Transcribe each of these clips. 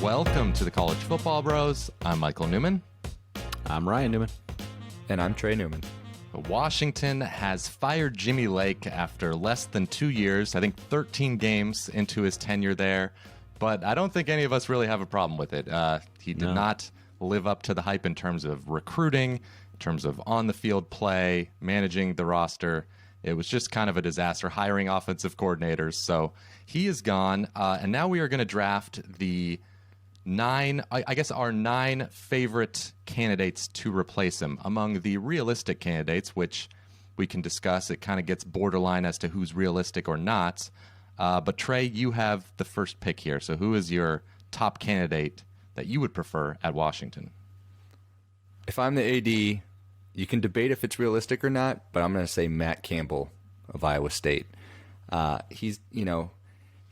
Welcome to the College Football Bros. I'm Michael Newman. I'm Ryan Newman. And I'm Trey Newman. Washington has fired Jimmy Lake after less than 2 years, I think 13 games into his tenure there. But I don't think any of us really have a problem with it. He did not live up to the hype in terms of recruiting, in terms of on-the-field play, managing the roster. It was just kind of a disaster hiring offensive coordinators. So he is gone. And now we are going to draft the our 9 favorite candidates to replace him. Among the realistic candidates, which we can discuss, it kind of gets borderline as to who's realistic or not. But Trey, you have the first pick here. So who is your top candidate that you would prefer at Washington? If I'm the AD, you can debate if it's realistic or not, but I'm going to say Matt Campbell of Iowa State.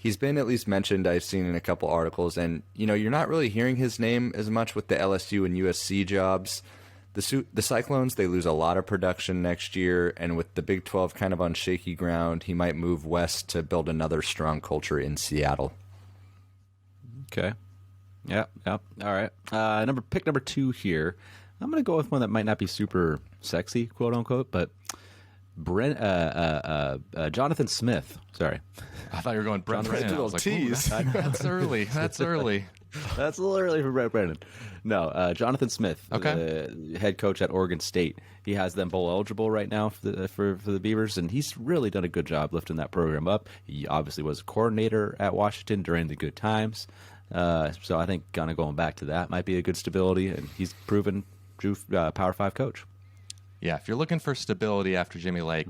He's been at least mentioned, I've seen in a couple articles, and you're not really hearing his name as much with the LSU and USC jobs. The Cyclones, they lose a lot of production next year, and with the Big 12 kind of on shaky ground, he might move west to build another strong culture in Seattle. Okay. Yep. All right. Pick number 2 here. I'm going to go with one that might not be super sexy, quote unquote, but Jonathan Smith. Sorry. I thought you were going Brent Brennan. I was like, that's early. That's early. That's a little early for Brent Brennan. No, Jonathan Smith, okay. The head coach at Oregon State. He has them bowl eligible right now for the Beavers, and he's really done a good job lifting that program up. He obviously was a coordinator at Washington during the good times. So I think kind of going back to that might be a good stability, and he's proven true Power 5 coach. Yeah, if you're looking for stability after Jimmy Lake,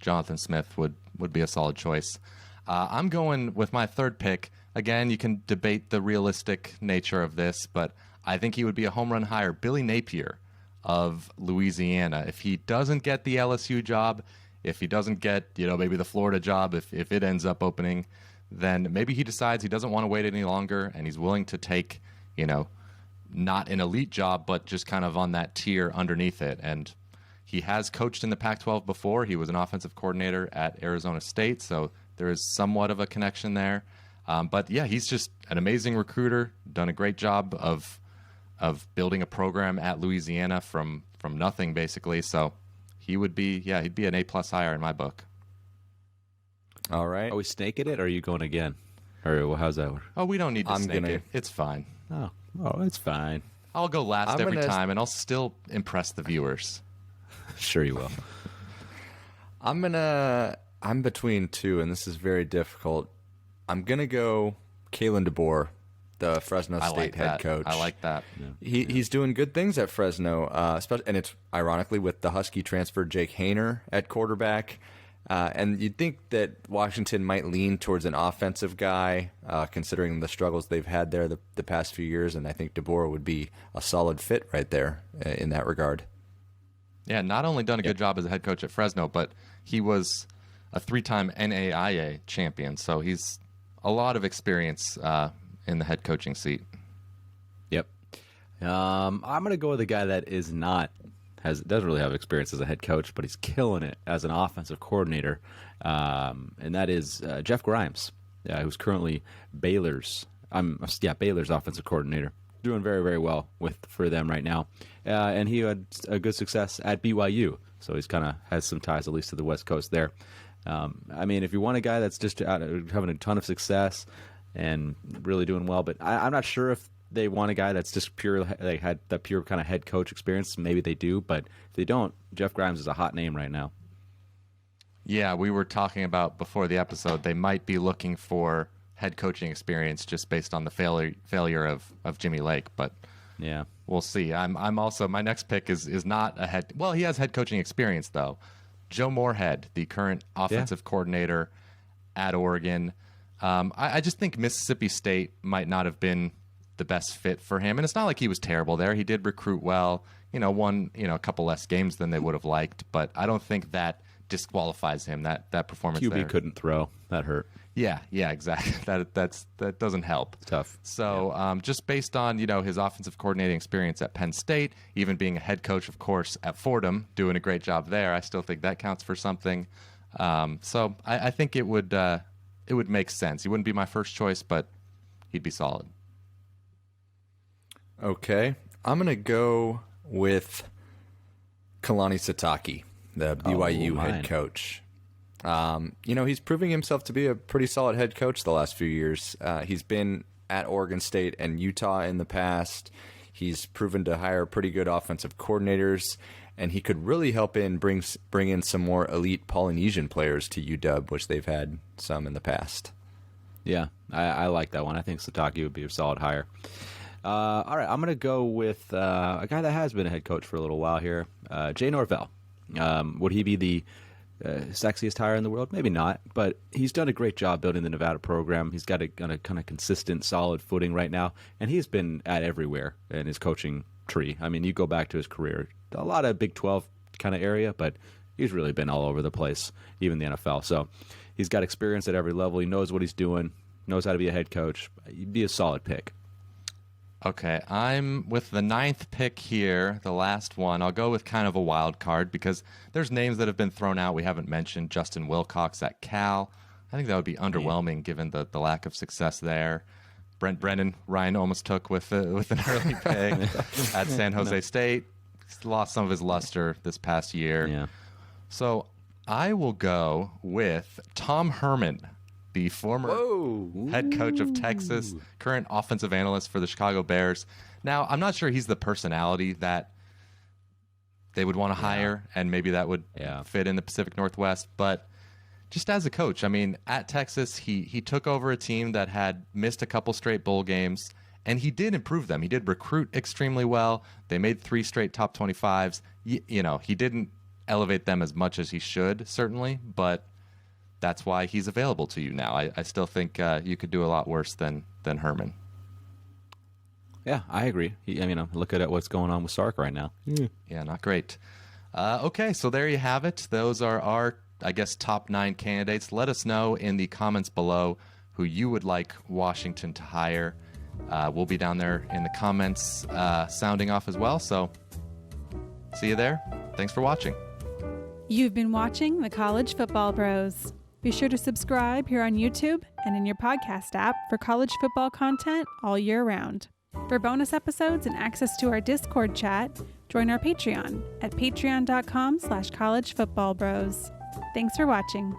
Jonathan Smith would be a solid choice. I'm going with my third pick. Again, you can debate the realistic nature of this, but I think he would be a home run hire. Billy Napier of Louisiana. If he doesn't get the LSU job, if he doesn't get maybe the Florida job, if it ends up opening, then maybe he decides he doesn't want to wait any longer and he's willing to take, not an elite job, but just kind of on that tier underneath it. And he has coached in the Pac-12 before. He was an offensive coordinator at Arizona State, so there is somewhat of a connection there. But yeah, he's just an amazing recruiter, done a great job of building a program at Louisiana from nothing, basically. So he'd be an A+ hire in my book. All right. Are we snaking it, or are you going again? Or how's that work? Oh, we don't need to snake it. It's fine. Oh, it's fine. I'll go last every time, and I'll still impress the viewers. Sure you will. I'm between 2, and this is very difficult. I'm going to go Kalen DeBoer, the Fresno State head coach. I like that. Yeah. He's doing good things at Fresno, especially, and it's ironically with the Husky transfer Jake Haener at quarterback. And you'd think that Washington might lean towards an offensive guy, considering the struggles they've had there the past few years, and I think DeBoer would be a solid fit right there in that regard. Yeah, not only done a good job as a head coach at Fresno, but he was a 3-time NAIA champion, so he's a lot of experience in the head coaching seat. Yep. I'm going to go with a guy that doesn't really have experience as a head coach, but he's killing it as an offensive coordinator, and that is Jeff Grimes, who's currently Baylor's offensive coordinator. Doing very, very well for them right now. And he had a good success at BYU, so he's kind of has some ties at least to the West Coast there. If you want a guy that's just having a ton of success and really doing well, but I'm not sure if they want a guy that's just pure, like had that pure kind of head coach experience. Maybe they do, but if they don't, Jeff Grimes is a hot name right now. Yeah, we were talking about before the episode, they might be looking for head coaching experience just based on the failure of Jimmy Lake, but yeah, we'll see. I'm also, my next pick is not a head. Well, he has head coaching experience though. Joe Moorhead, the current offensive coordinator at Oregon. I just think Mississippi State might not have been the best fit for him, and it's not like he was terrible there. He did recruit well. Won a couple less games than they would have liked, but I don't think that disqualifies him. That performance. QB there. Couldn't throw. That hurt. Yeah, exactly. That doesn't help. It's tough. So just based on his offensive coordinating experience at Penn State, even being a head coach, of course, at Fordham, doing a great job there, I still think that counts for something. So I think it would make sense. He wouldn't be my first choice, but he'd be solid. Okay. I'm going to go with Kalani Sitake, the BYU head coach. He's proving himself to be a pretty solid head coach the last few years. He's been at Oregon State and Utah in the past. He's proven to hire pretty good offensive coordinators, and he could really help bring in some more elite Polynesian players to UW, which they've had some in the past. Yeah, I like that one. I think Sitake would be a solid hire. All right, I'm going to go with a guy that has been a head coach for a little while here, Jay Norvell. Would he be the sexiest hire in the world? Maybe not, but he's done a great job building the Nevada program. He's got a kind of consistent, solid footing right now, and he's been at everywhere in his coaching tree. I mean, you go back to his career, a lot of Big 12 kind of area, but he's really been all over the place, even the NFL. So he's got experience at every level. He knows what he's doing, knows how to be a head coach. He'd be a solid pick. Okay, I'm with the 9th pick here, the last one. I'll go with kind of a wild card because there's names that have been thrown out we haven't mentioned. Justin Wilcox at Cal. I think that would be underwhelming given the lack of success there. Brent Brennan, Ryan almost took with an early pick at San Jose State. He's lost some of his luster this past year. Yeah. So I will go with Tom Herman, the former head coach of Texas, current offensive analyst for the Chicago Bears. Now, I'm not sure he's the personality that they would want to hire, and maybe that would fit in the Pacific Northwest. But just as a coach, I mean, at Texas, he took over a team that had missed a couple straight bowl games, and he did improve them. He did recruit extremely well. They made 3 straight top 25s. He didn't elevate them as much as he should, certainly, but that's why he's available to you now. I still think you could do a lot worse than Herman. Yeah, I agree. Look at what's going on with Sark right now. Yeah, not great. Okay, so there you have it. Those are our, I guess, top 9 candidates. Let us know in the comments below who you would like Washington to hire. We'll be down there in the comments sounding off as well. So see you there. Thanks for watching. You've been watching the College Football Bros. Be sure to subscribe here on YouTube and in your podcast app for college football content all year round. For bonus episodes and access to our Discord chat, join our Patreon at patreon.com/collegefootballbros. Thanks for watching.